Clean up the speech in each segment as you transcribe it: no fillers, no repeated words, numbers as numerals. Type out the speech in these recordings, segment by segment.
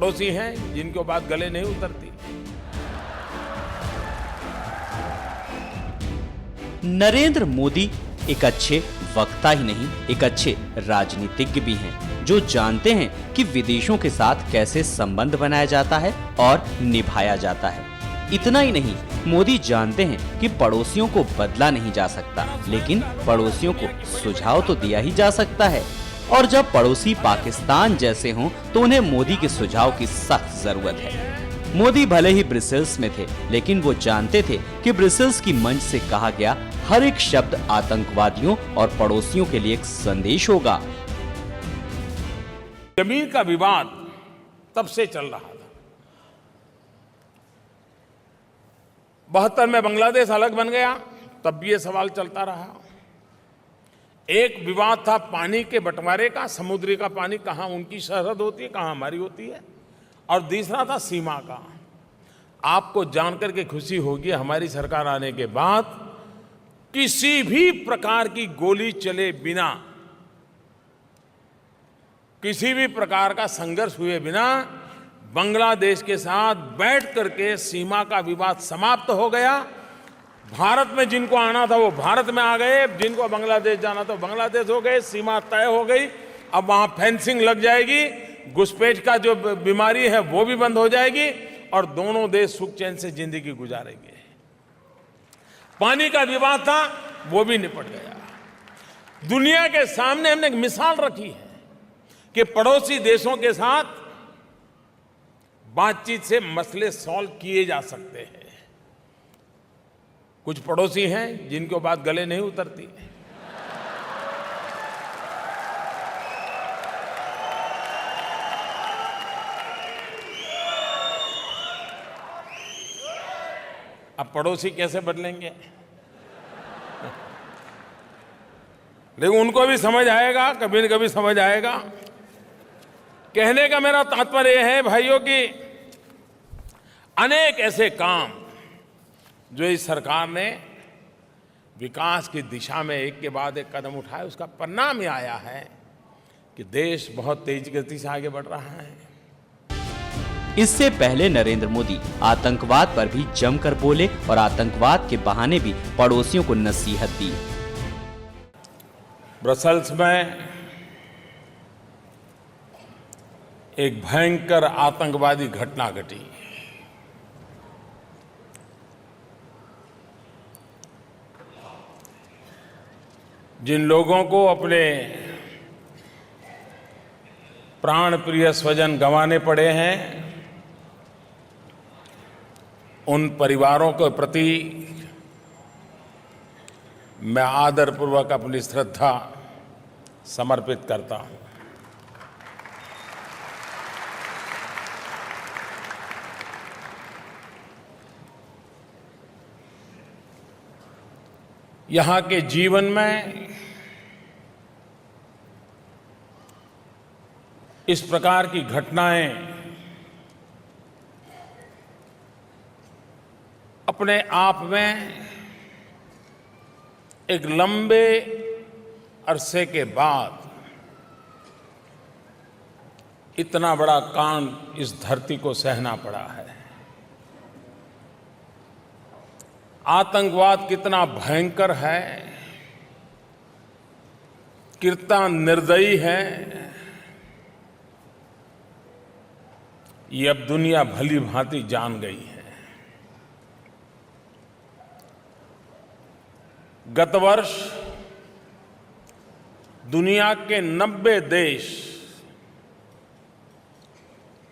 पड़ोसी हैं जिनको बात गले नहीं उतरती। नरेंद्र मोदी एक अच्छे वक्ता ही नहीं, एक अच्छे राजनीतिज्ञ भी हैं, जो जानते हैं कि विदेशों के साथ कैसे संबंध बनाया जाता है और निभाया जाता है। इतना ही नहीं, मोदी जानते हैं कि पड़ोसियों को बदला नहीं जा सकता, लेकिन पड़ोसियों को सुझाव तो दिया ही जा सकता है। और जब पड़ोसी पाकिस्तान जैसे हों तो उन्हें मोदी के सुझाव की सख्त जरूरत है। मोदी भले ही ब्रसेल्स में थे, लेकिन वो जानते थे कि ब्रसेल्स की मंच से कहा गया हर एक शब्द आतंकवादियों और पड़ोसियों के लिए एक संदेश होगा। जमीन का विवाद तब से चल रहा था। 72 में बांग्लादेश अलग बन गया, तब भी ये सवाल चलता रहा। एक विवाद था पानी के बंटवारे का, समुद्री का पानी कहाँ उनकी सरहद होती है, कहाँ हमारी होती है। और दूसरा था सीमा का। आपको जानकर के खुशी होगी, हमारी सरकार आने के बाद किसी भी प्रकार की गोली चले बिना, किसी भी प्रकार का संघर्ष हुए बिना बांग्लादेश के साथ बैठ करके सीमा का विवाद समाप्त हो गया। भारत में जिनको आना था वो भारत में आ गए, जिनको बांग्लादेश जाना था बांग्लादेश हो गए, सीमा तय हो गई। अब वहां फेंसिंग लग जाएगी, घुसपैठ का जो बीमारी है वो भी बंद हो जाएगी और दोनों देश सुख चैन से जिंदगी गुजारेंगे। पानी का विवाद था वो भी निपट गया। दुनिया के सामने हमने एक मिसाल रखी है कि पड़ोसी देशों के साथ बातचीत से मसले सॉल्व किए जा सकते हैं। कुछ पड़ोसी हैं जिनको बात गले नहीं उतरती। अब पड़ोसी कैसे बदलेंगे? लेकिन उनको भी समझ आएगा, कभी न कभी समझ आएगा। कहने का मेरा तात्पर्य है भाइयों कि अनेक ऐसे काम जो इस सरकार ने विकास की दिशा में एक के बाद एक कदम उठाए, उसका परिणाम ये आया है कि देश बहुत तेज गति से आगे बढ़ रहा है। इससे पहले नरेंद्र मोदी आतंकवाद पर भी जमकर बोले और आतंकवाद के बहाने भी पड़ोसियों को नसीहत दी। ब्रसेल्स में एक भयंकर आतंकवादी घटना घटी। जिन लोगों को अपने प्राण प्रिय स्वजन गंवाने पड़े हैं, उन परिवारों के प्रति मैं आदरपूर्वक अपनी श्रद्धा समर्पित करता हूं। यहां के जीवन में इस प्रकार की घटनाएं अपने आप में एक लंबे अरसे के बाद इतना बड़ा कांड इस धरती को सहना पड़ा है। आतंकवाद कितना भयंकर है, कितना निर्दयी है, ये अब दुनिया भली भांति जान गई है। गत वर्ष दुनिया के 90 देश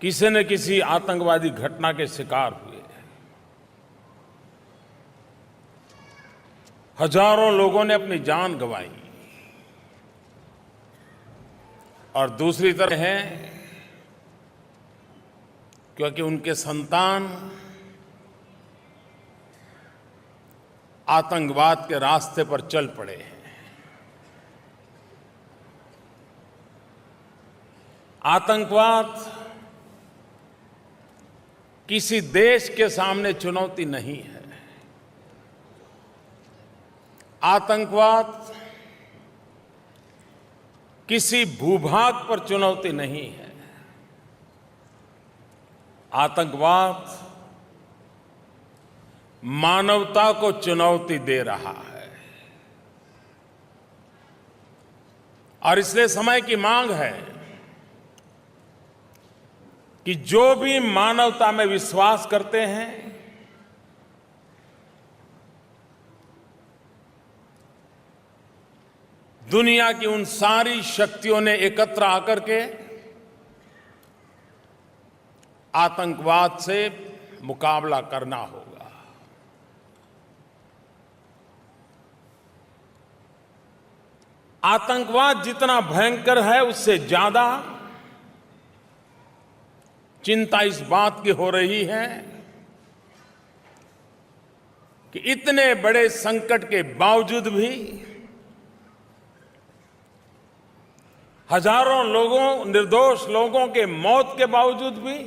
किसी न किसी आतंकवादी घटना के शिकार हुए। हजारों लोगों ने अपनी जान गंवाई। और दूसरी तरफ है क्योंकि उनके संतान आतंकवाद के रास्ते पर चल पड़े हैं। आतंकवाद किसी देश के सामने चुनौती नहीं है। आतंकवाद किसी भूभाग पर चुनौती नहीं है। आतंकवाद मानवता को चुनौती दे रहा है और इसलिए समय की मांग है कि जो भी मानवता में विश्वास करते हैं, दुनिया की उन सारी शक्तियों ने एकत्र आकर के आतंकवाद से मुकाबला करना होगा। आतंकवाद जितना भयंकर है, उससे ज्यादा चिंता इस बात की हो रही है कि इतने बड़े संकट के बावजूद भी हजारों लोगों, निर्दोष लोगों के मौत के बावजूद भी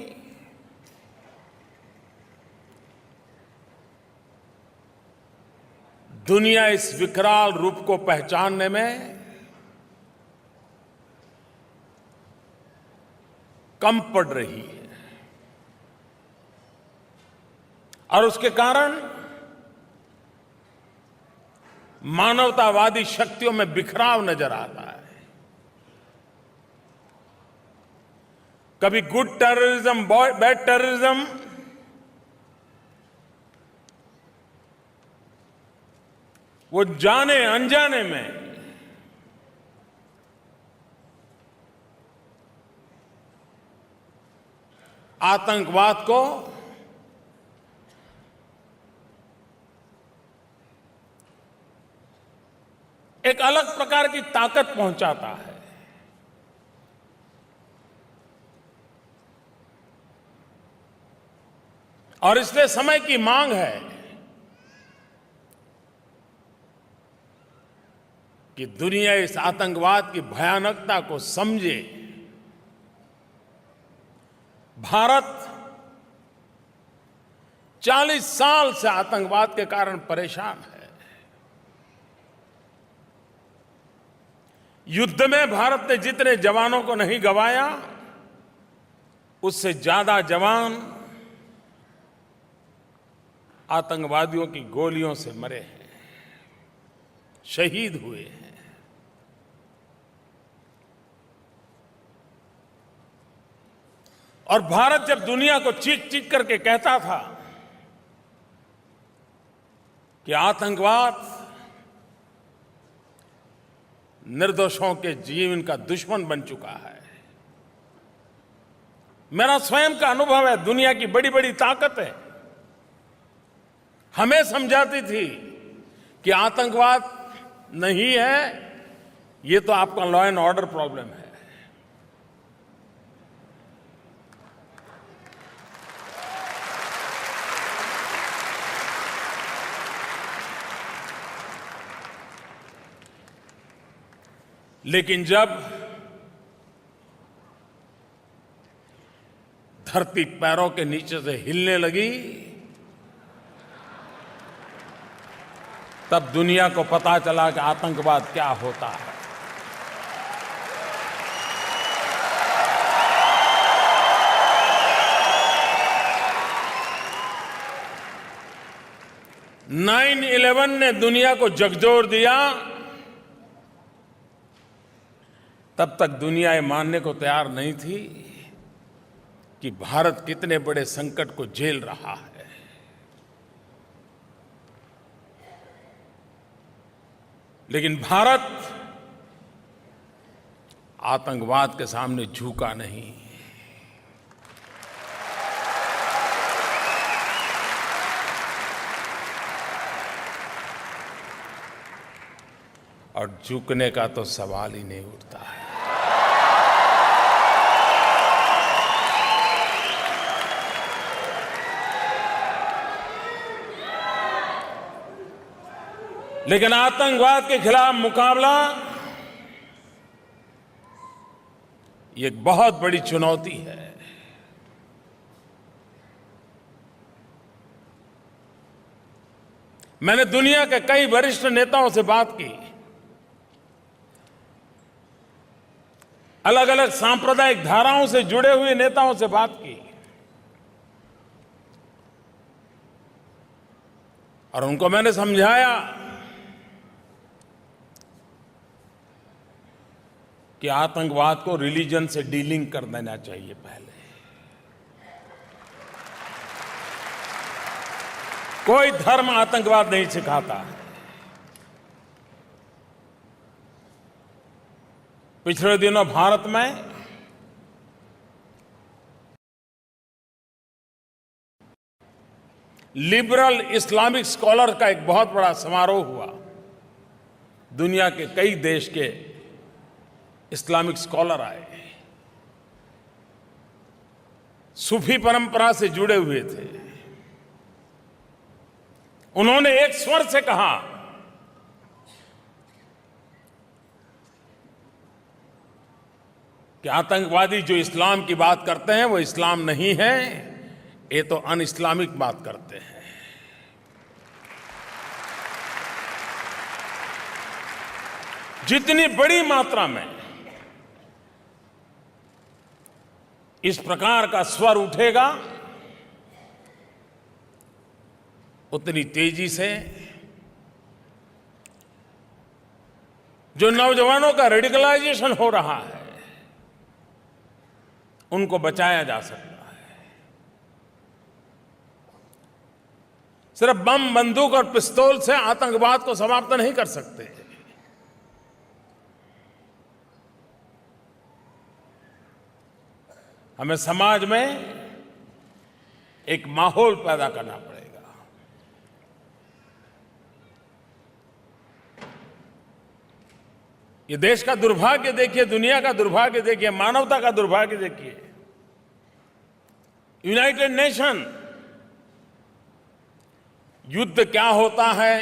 दुनिया इस विकराल रूप को पहचानने में कम पड़ रही है और उसके कारण मानवतावादी शक्तियों में बिखराव नजर आता है। कभी गुड टेररिज्म, बैड टेररिज्म, वो जाने अनजाने में आतंकवाद को एक अलग प्रकार की ताकत पहुंचाता है। और इसलिए समय की मांग है कि दुनिया इस आतंकवाद की भयानकता को समझे। भारत 40 साल से आतंकवाद के कारण परेशान है। युद्ध में भारत ने जितने जवानों को नहीं गंवाया, उससे ज्यादा जवान आतंकवादियों की गोलियों से मरे हैं, शहीद हुए हैं। और भारत जब दुनिया को चीख चीख करके कहता था कि आतंकवाद निर्दोषों के जीवन का दुश्मन बन चुका है, मेरा स्वयं का अनुभव है। दुनिया की बड़ी बड़ी ताकतें हमें समझाती थी कि आतंकवाद नहीं है, ये तो आपका लॉ एंड ऑर्डर प्रॉब्लम है। लेकिन जब धरती पैरों के नीचे से हिलने लगी, तब दुनिया को पता चला कि आतंकवाद क्या होता है। नाइन 11 ने दुनिया को झकझोर दिया। तब तक दुनिया ये मानने को तैयार नहीं थी कि भारत कितने बड़े संकट को झेल रहा है। लेकिन भारत आतंकवाद के सामने झुका नहीं। और झुकने का तो सवाल ही नहीं उठता है। लेकिन आतंकवाद के खिलाफ मुकाबला ये एक बहुत बड़ी चुनौती है। मैंने दुनिया के कई वरिष्ठ नेताओं से बात की, अलग अलग सांप्रदायिक धाराओं से जुड़े हुए नेताओं से बात की। और उनको मैंने समझाया कि आतंकवाद को रिलीजन से डीलिंग कर देना चाहिए पहले। कोई धर्म आतंकवाद नहीं सिखाता है। पिछले दिनों भारत में लिबरल इस्लामिक स्कॉलर का एक बहुत बड़ा समारोह हुआ। दुनिया के कई देश के इस्लामिक स्कॉलर आए, सूफी परंपरा से जुड़े हुए थे। उन्होंने एक स्वर से कहा कि आतंकवादी जो इस्लाम की बात करते हैं वो इस्लाम नहीं है, ये तो अन इस्लामिक बात करते हैं। जितनी बड़ी मात्रा में इस प्रकार का स्वर उठेगा, उतनी तेजी से जो नौजवानों का रेडिकलाइजेशन हो रहा है उनको बचाया जा सकता है। सिर्फ बम, बंदूक और पिस्तौल से आतंकवाद को समाप्त नहीं कर सकते। हमें समाज में एक माहौल पैदा करना पड़ेगा। ये देश का दुर्भाग्य देखिए, दुनिया का दुर्भाग्य देखिए, मानवता का दुर्भाग्य देखिए। यूनाइटेड नेशन युद्ध क्या होता है,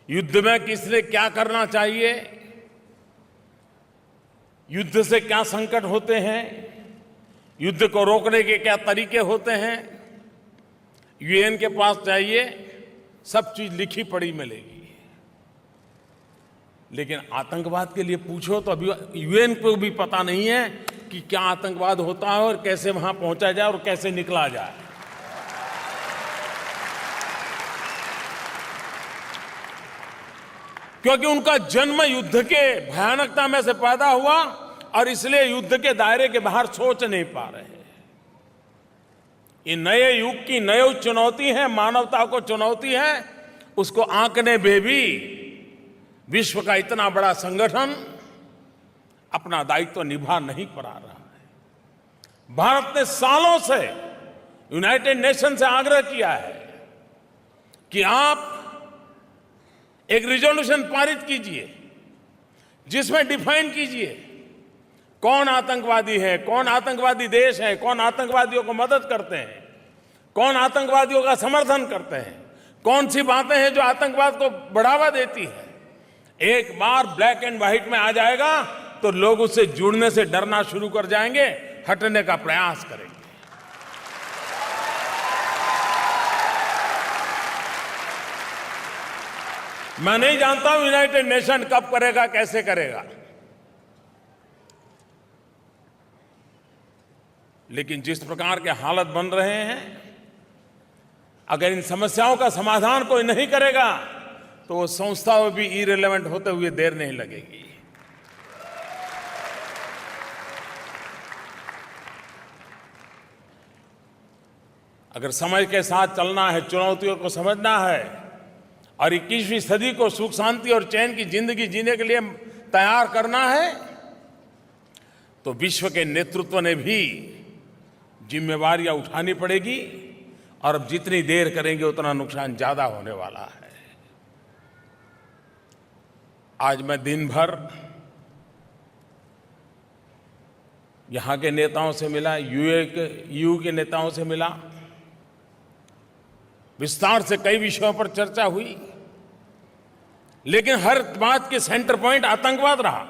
युद्ध में किसने क्या करना चाहिए, युद्ध से क्या संकट होते हैं, युद्ध को रोकने के क्या तरीके होते हैं, यूएन के पास जाइए, सब चीज लिखी पड़ी मिलेगी। लेकिन आतंकवाद के लिए पूछो तो अभी यूएन को भी पता नहीं है कि क्या आतंकवाद होता है और कैसे वहां पहुंचा जाए और कैसे निकला जाए। क्योंकि उनका जन्म युद्ध के भयानकता में से पैदा हुआ और इसलिए युद्ध के दायरे के बाहर सोच नहीं पा रहे हैं। ये नए युग की नई चुनौती है, मानवता को चुनौती है। उसको आंकने में भी विश्व का इतना बड़ा संगठन अपना दायित्व निभा नहीं पा रहा है। भारत ने सालों से यूनाइटेड नेशन से आग्रह किया है कि आप एक रिजोल्यूशन पारित कीजिए जिसमें डिफाइन कीजिए कौन आतंकवादी है, कौन आतंकवादी देश है, कौन आतंकवादियों को मदद करते हैं, कौन आतंकवादियों का समर्थन करते हैं, कौन सी बातें हैं जो आतंकवाद को बढ़ावा देती है। एक बार ब्लैक एंड व्हाइट में आ जाएगा तो लोग उससे जुड़ने से डरना शुरू कर जाएंगे, हटने का प्रयास करेंगे। मैं नहीं जानता हूं यूनाइटेड नेशन कब करेगा, कैसे करेगा, लेकिन जिस प्रकार के हालत बन रहे हैं, अगर इन समस्याओं का समाधान कोई नहीं करेगा तो वो संस्था भी इरेलेवेंट होते हुए देर नहीं लगेगी। अगर समय के साथ चलना है, चुनौतियों को समझना है और 21वीं सदी को सुख शांति और चैन की जिंदगी जीने के लिए तैयार करना है तो विश्व के नेतृत्व ने भी जिम्मेवारियां उठानी पड़ेगी और अब जितनी देर करेंगे उतना नुकसान ज्यादा होने वाला है। आज मैं दिन भर यहां के नेताओं से मिला, यूएई के नेताओं से मिला, विस्तार से कई विषयों पर चर्चा हुई, लेकिन हर बात के सेंटर पॉइंट आतंकवाद रहा।